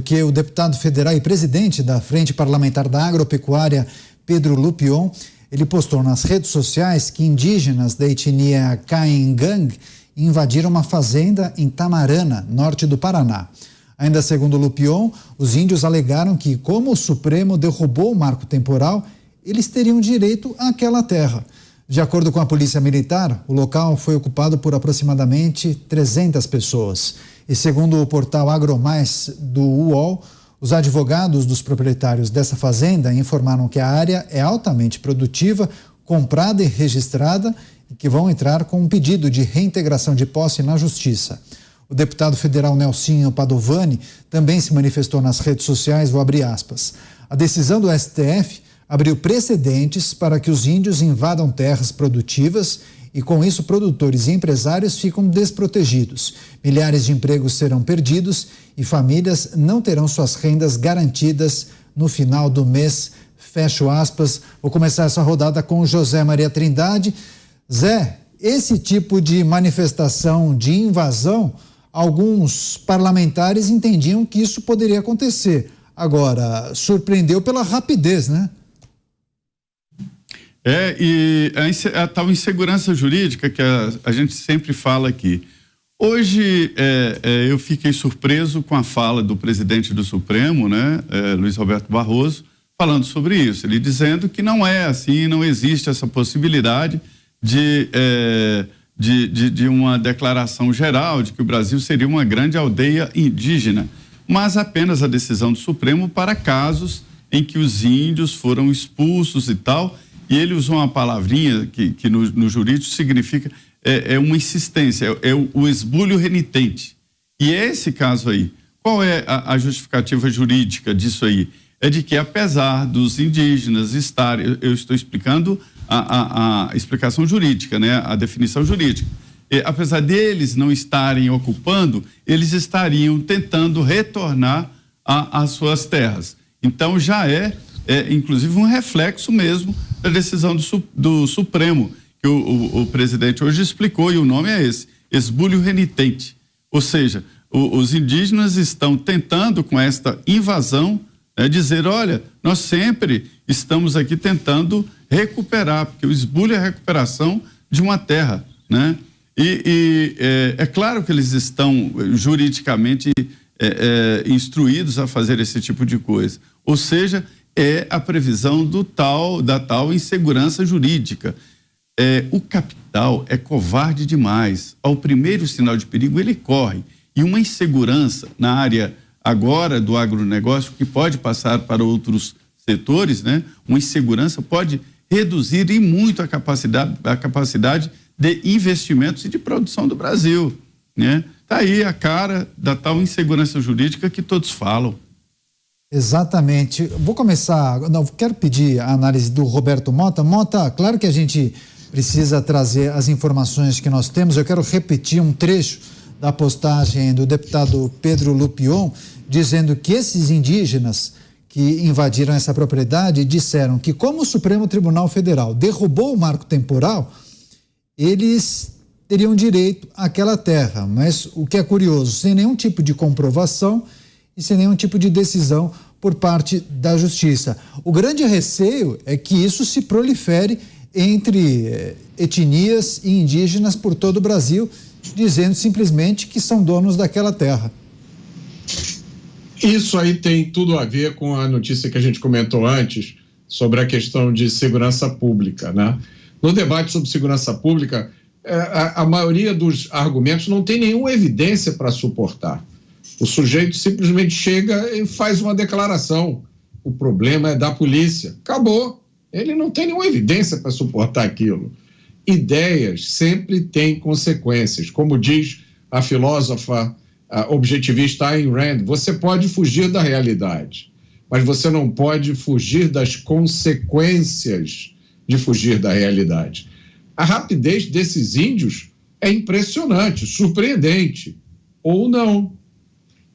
Que o deputado federal e presidente da Frente Parlamentar da Agropecuária, Pedro Lupion, ele postou nas redes sociais que indígenas da etnia Caingang invadiram uma fazenda em Tamarana, norte do Paraná. Ainda segundo Lupion, os índios alegaram que, como o Supremo derrubou o marco temporal, eles teriam direito àquela terra. De acordo com a Polícia Militar, o local foi ocupado por aproximadamente 300 pessoas. E segundo o portal AgroMais do UOL, os advogados dos proprietários dessa fazenda informaram que a área é altamente produtiva, comprada e registrada e que vão entrar com um pedido de reintegração de posse na Justiça. O deputado federal Nelsinho Padovani também se manifestou nas redes sociais, vou abrir aspas. A decisão do STF abriu precedentes para que os índios invadam terras produtivas e, com isso, produtores e empresários ficam desprotegidos. Milhares de empregos serão perdidos e famílias não terão suas rendas garantidas no final do mês. Fecho aspas. Vou começar essa rodada com o José Maria Trindade. Zé, esse tipo de manifestação de invasão, alguns parlamentares entendiam que isso poderia acontecer. Agora, surpreendeu pela rapidez, né? E a tal insegurança jurídica que a gente sempre fala aqui. Hoje, eu fiquei surpreso com a fala do presidente do Supremo, né, Luiz Roberto Barroso, falando sobre isso. Ele dizendo que não é assim, não existe essa possibilidade de uma declaração geral de que o Brasil seria uma grande aldeia indígena, mas apenas a decisão do Supremo para casos em que os índios foram expulsos e tal. E ele usou uma palavrinha que no jurídico significa uma insistência, o esbulho renitente. E esse caso aí, qual é a justificativa jurídica disso aí? É de que, apesar dos indígenas estarem, eu estou explicando a explicação jurídica, né? A definição jurídica. Apesar deles não estarem ocupando, eles estariam tentando retornar às suas terras. Então já inclusive um reflexo mesmo da decisão do Supremo, que o presidente hoje explicou, e o nome é esse, esbulho renitente. Ou seja, os indígenas estão tentando, com esta invasão, dizer, olha, nós sempre estamos aqui tentando recuperar, porque o esbulho é a recuperação de uma terra, né? É claro que eles estão juridicamente instruídos a fazer esse tipo de coisa. Ou seja, é a previsão da tal insegurança jurídica. O capital é covarde demais. Ao primeiro sinal de perigo, ele corre. E uma insegurança na área agora do agronegócio, que pode passar para outros setores, né? Uma insegurança pode reduzir em muito a capacidade de investimentos e de produção do Brasil, né? Tá aí a cara da tal insegurança jurídica que todos falam. Exatamente. Vou começar, quero pedir a análise do Roberto Mota. Mota, claro que a gente precisa trazer as informações que nós temos. Eu quero repetir um trecho da postagem do deputado Pedro Lupion, dizendo que esses indígenas que invadiram essa propriedade disseram que, como o Supremo Tribunal Federal derrubou o marco temporal, eles teriam direito àquela terra. Mas o que é curioso, sem nenhum tipo de comprovação e sem nenhum tipo de decisão por parte da Justiça. O grande receio é que isso se prolifere entre etnias e indígenas por todo o Brasil, dizendo simplesmente que são donos daquela terra. Isso aí tem tudo a ver com a notícia que a gente comentou antes sobre a questão de segurança pública, né? No debate sobre segurança pública, a maioria dos argumentos não tem nenhuma evidência para suportar. O sujeito simplesmente chega e faz uma declaração. O problema é da polícia. Acabou. Ele não tem nenhuma evidência para suportar aquilo. Ideias sempre têm consequências. Como diz a filósofa objetivista Ayn Rand, você pode fugir da realidade, mas você não pode fugir das consequências de fugir da realidade. A rapidez desses índios é impressionante, surpreendente, ou não.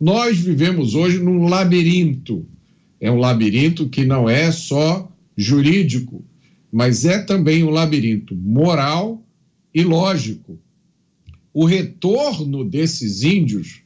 Nós vivemos hoje num labirinto. É um labirinto que não é só jurídico, mas é também um labirinto moral e lógico. O retorno desses índios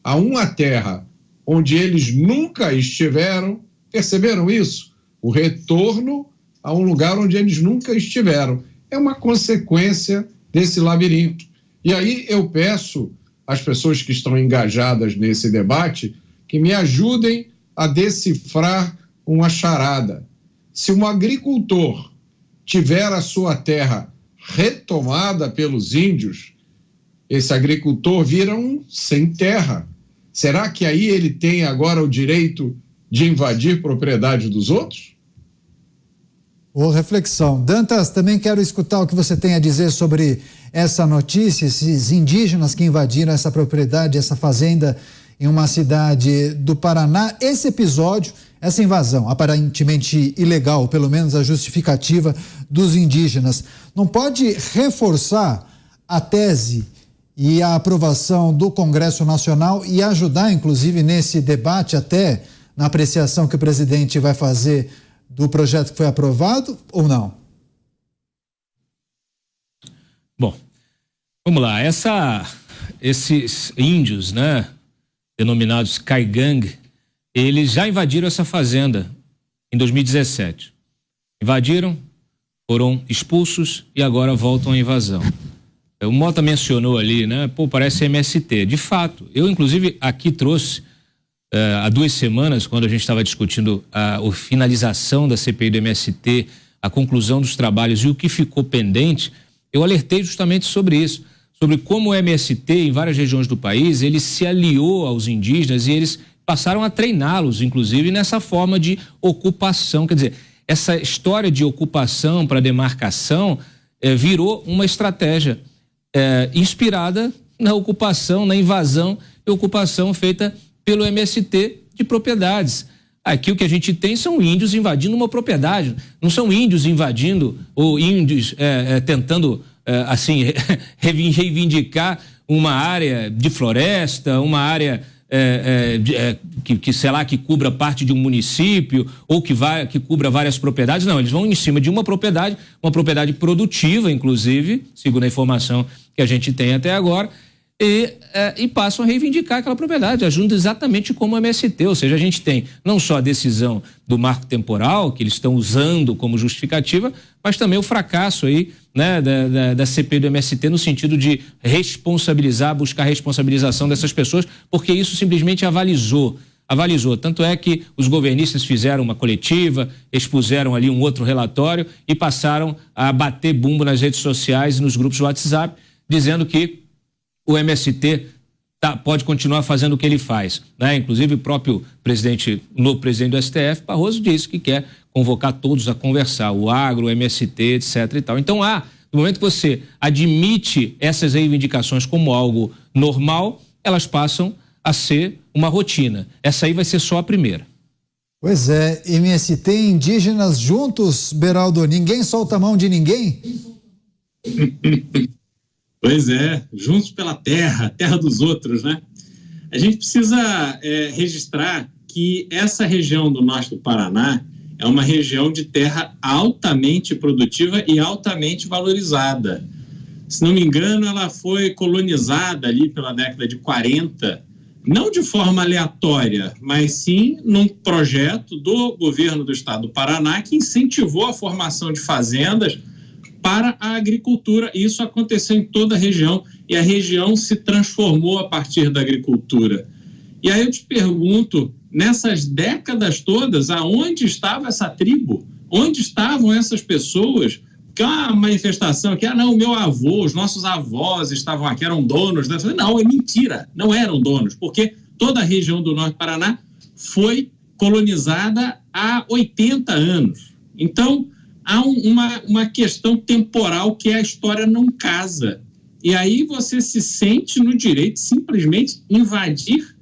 a uma terra onde eles nunca estiveram. Perceberam isso? O retorno a um lugar onde eles nunca estiveram. É uma consequência desse labirinto. E aí eu peço às pessoas que estão engajadas nesse debate que me ajudem a decifrar uma charada. Se um agricultor tiver a sua terra retomada pelos índios, esse agricultor vira um sem terra. Será que aí ele tem agora o direito de invadir propriedade dos outros? Boa reflexão. Dantas, também quero escutar o que você tem a dizer sobre essa notícia, esses indígenas que invadiram essa propriedade, essa fazenda em uma cidade do Paraná. Esse episódio, essa invasão aparentemente ilegal, pelo menos a justificativa dos indígenas, não pode reforçar a tese e a aprovação do Congresso Nacional e ajudar, inclusive, nesse debate, até na apreciação que o presidente vai fazer do projeto que foi aprovado, ou não? Bom, vamos lá. Esses índios, né, denominados Caigang, eles já invadiram essa fazenda em 2017. Invadiram, foram expulsos e agora voltam à invasão. O Mota mencionou ali, né? Pô, parece MST. De fato, eu inclusive aqui trouxe há 2 semanas, quando a gente estava discutindo a finalização da CPI do MST, a conclusão dos trabalhos e o que ficou pendente, eu alertei justamente sobre isso, sobre como o MST, em várias regiões do país, ele se aliou aos indígenas e eles passaram a treiná-los, inclusive, nessa forma de ocupação. Quer dizer, essa história de ocupação para demarcação virou uma estratégia inspirada na ocupação, na invasão e ocupação feita pelo MST de propriedades. Aqui o que a gente tem são índios invadindo uma propriedade, não são índios invadindo ou índios tentando assim reivindicar uma área de floresta, uma área que sei lá, que cubra parte de um município ou que cubra várias propriedades. Não, eles vão em cima de uma propriedade produtiva, inclusive, segundo a informação que a gente tem até agora, e passam a reivindicar aquela propriedade, agindo exatamente como o MST, ou seja, a gente tem não só a decisão do marco temporal, que eles estão usando como justificativa, mas também o fracasso aí, né, da CPI do MST no sentido de responsabilizar, buscar a responsabilização dessas pessoas, porque isso simplesmente avalizou. Tanto é que os governistas fizeram uma coletiva, expuseram ali um outro relatório e passaram a bater bumbo nas redes sociais e nos grupos do WhatsApp, dizendo que o MST pode continuar fazendo o que ele faz, né? Inclusive o próprio novo presidente do STF, Barroso, disse que quer convocar todos a conversar, o agro, o MST, etc. e tal. Então, no momento que você admite essas reivindicações como algo normal, elas passam a ser uma rotina. Essa aí vai ser só a primeira. Pois é, MST e indígenas juntos, Beraldo, ninguém solta a mão de ninguém? Pois é, juntos pela terra dos outros, né? A gente precisa registrar que essa região do norte do Paraná é uma região de terra altamente produtiva e altamente valorizada. Se não me engano, ela foi colonizada ali pela década de 40, não de forma aleatória, mas sim num projeto do governo do estado do Paraná que incentivou a formação de fazendas para a agricultura. Isso aconteceu em toda a região e a região se transformou a partir da agricultura. E aí eu te pergunto, nessas décadas todas, aonde estava essa tribo? Onde estavam essas pessoas? Que uma manifestação que, não, o meu avô, os nossos avós estavam aqui, eram donos. Né? Não, é mentira, não eram donos, porque toda a região do Norte do Paraná foi colonizada há 80 anos. Então, há uma questão temporal que a história não casa. E aí você se sente no direito de simplesmente invadir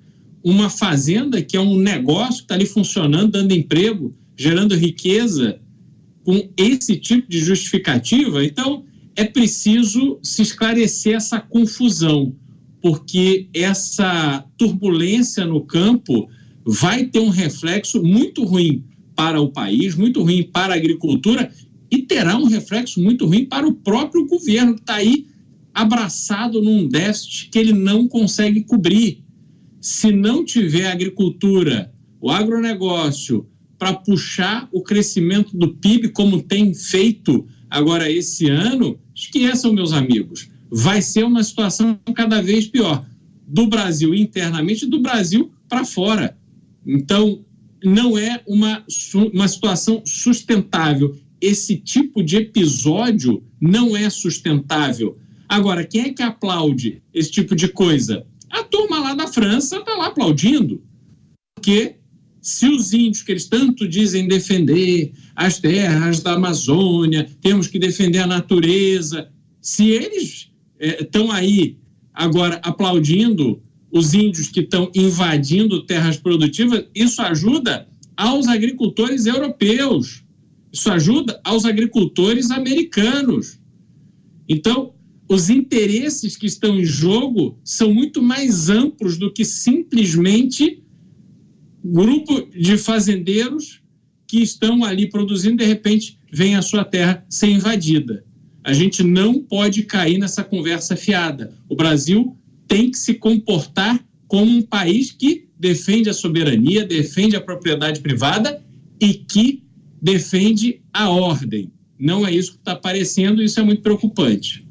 uma fazenda que é um negócio que está ali funcionando, dando emprego, gerando riqueza, com esse tipo de justificativa. Então, é preciso se esclarecer essa confusão, porque essa turbulência no campo vai ter um reflexo muito ruim para o país, muito ruim para a agricultura e terá um reflexo muito ruim para o próprio governo, que está aí abraçado num déficit que ele não consegue cobrir. se não tiver agricultura, o agronegócio, para puxar o crescimento do PIB, como tem feito agora esse ano, esqueçam, meus amigos, vai ser uma situação cada vez pior, do Brasil internamente e do Brasil para fora. Então, não é uma situação sustentável. Esse tipo de episódio não é sustentável. Agora, quem é que aplaude esse tipo de coisa? A turma lá da França está lá aplaudindo. Porque se os índios, que eles tanto dizem defender as terras da Amazônia, temos que defender a natureza, se eles estão aí agora aplaudindo os índios que estão invadindo terras produtivas, isso ajuda aos agricultores europeus, isso ajuda aos agricultores americanos. Então, os interesses que estão em jogo são muito mais amplos do que simplesmente grupo de fazendeiros que estão ali produzindo, de repente vem a sua terra ser invadida. A gente não pode cair nessa conversa fiada. O Brasil tem que se comportar como um país que defende a soberania, defende a propriedade privada e que defende a ordem. Não é isso que está aparecendo, isso é muito preocupante.